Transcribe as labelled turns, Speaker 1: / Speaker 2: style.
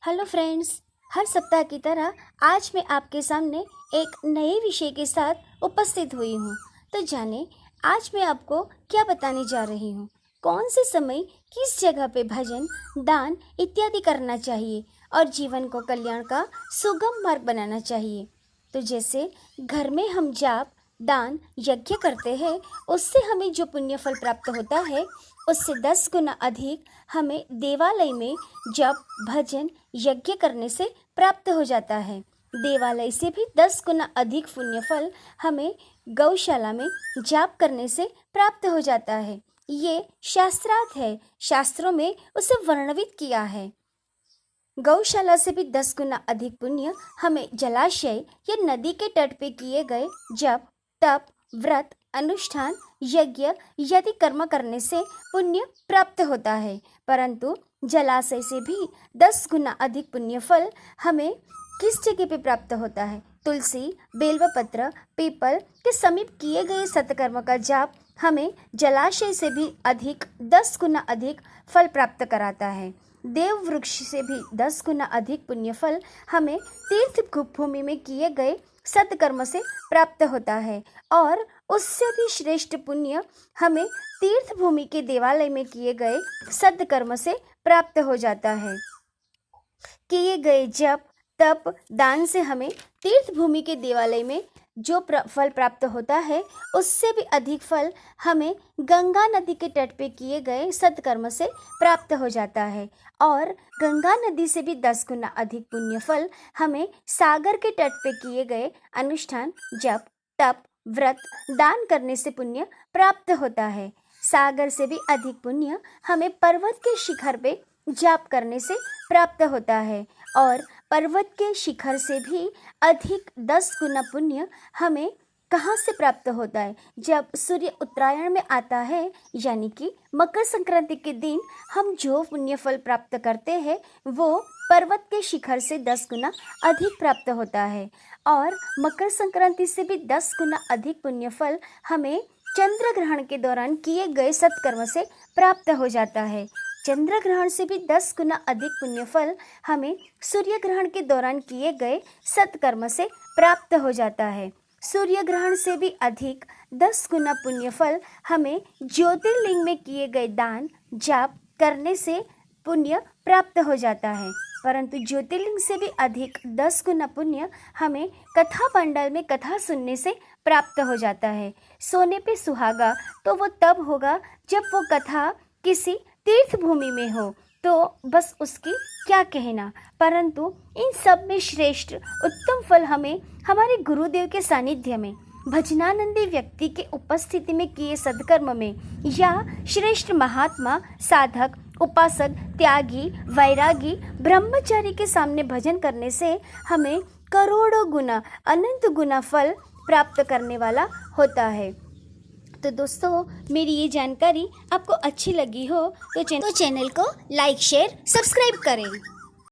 Speaker 1: Hello friends, हर सप्ताह की तरह आज मैं आपके सामने एक नए विषय के साथ उपस्थित हुई हूँ। तो जाने आज मैं आपको क्या बताने जा रही हूँ। कौन से समय किस जगह पे भजन, दान इत्यादि करना चाहिए और जीवन को कल्याण का सुगम मार्ग बनाना चाहिए। तो जैसे घर में हम जाप, दान, यज्ञ करते हैं, उससे हमें जो पुण्य फल प्राप्त होता है उससे 10 गुना अधिक हमें देवालय में जप, भजन, यज्ञ करने से प्राप्त हो जाता है। देवालय से भी 10 गुना अधिक पुण्य फल हमें गौशाला में जाप करने से प्राप्त हो जाता है। ये शास्त्रार्थ है, शास्त्रों में उसे वर्णित किया है। गौशाला से भी 10 गुना अधिक पुण्य हमें जलाशय या नदी के तट पे किए गए जप, तप, व्रत, अनुष्ठान, यज्ञ यदि कर्म करने से पुण्य प्राप्त होता है। परंतु जलाशय से भी 10 गुना अधिक पुण्य फल हमें किस जगह पे प्राप्त होता है? तुलसी, बेलवपत्र, पीपल के समीप किए गए सत्कर्म का जाप हमें जलाशय से भी अधिक 10 गुना अधिक फल प्राप्त कराता है। देव वृक्ष से भी 10 गुना अधिक पुण्य फल हमें तीर्थ भूमि में किए गए सत्कर्म से प्राप्त होता है और उससे भी श्रेष्ठ पुण्य हमें तीर्थ भूमि के देवालय में किए गए सत्कर्म से प्राप्त हो जाता है। किए गए जप, तप, दान से हमें तीर्थ भूमि के देवालय में जो फल प्राप्त होता है उससे भी अधिक फल हमें गंगा नदी के तट पे किए गए सत्कर्म से प्राप्त हो जाता है और गंगा नदी से भी 10 गुना अधिक पुण्य फल हमें सागर के तट पे किए गए अनुष्ठान, जप, तप, व्रत, दान करने से पुण्य प्राप्त होता है। सागर से भी अधिक पुण्य हमें पर्वत के शिखर पे जाप करने से प्राप्त होता है और पर्वत के शिखर से भी अधिक 10 गुना पुण्य हमें कहाँ से प्राप्त होता है? जब सूर्य उत्तरायण में आता है, यानी कि मकर संक्रांति के दिन हम जो पुण्य फल प्राप्त करते हैं वो पर्वत के शिखर से 10 गुना अधिक प्राप्त होता है और मकर संक्रांति से भी 10 गुना अधिक पुण्य फल हमें चंद्र ग्रहण के दौरान किए गए सत्कर्म से प्राप्त हो जाता है। चंद्र ग्रहण से भी 10 गुना अधिक पुण्य फल हमें सूर्य ग्रहण के दौरान किए गए सत्कर्म से प्राप्त हो जाता है। सूर्य ग्रहण से भी अधिक 10 गुना पुण्य फल हमें ज्योतिर्लिंग में किए गए दान, जाप करने से पुण्य प्राप्त हो जाता है। परंतु ज्योतिर्लिंग से भी अधिक 10 गुना पुण्य हमें कथा पंडाल में कथा सुनने से प्राप्त हो जाता है। सोने पे सुहागा तो वो तब होगा जब वो कथा किसी तीर्थ भूमि में हो, तो बस उसकी क्या कहना। परंतु इन सब में श्रेष्ठ उत्तम फल हमें हमारे गुरुदेव के सानिध्य में, भजनानंदी व्यक्ति के उपस्थिति में किए सत्कर्म में या श्रेष्ठ महात्मा, साधक, उपासक, त्यागी, वैरागी, ब्रह्मचारी के सामने भजन करने से हमें करोड़ों गुना, अनंत गुना फल प्राप्त करने वाला होता है। तो दोस्तों, मेरी ये जानकारी आपको अच्छी लगी हो तो चैनल को लाइक, शेयर, सब्सक्राइब करें।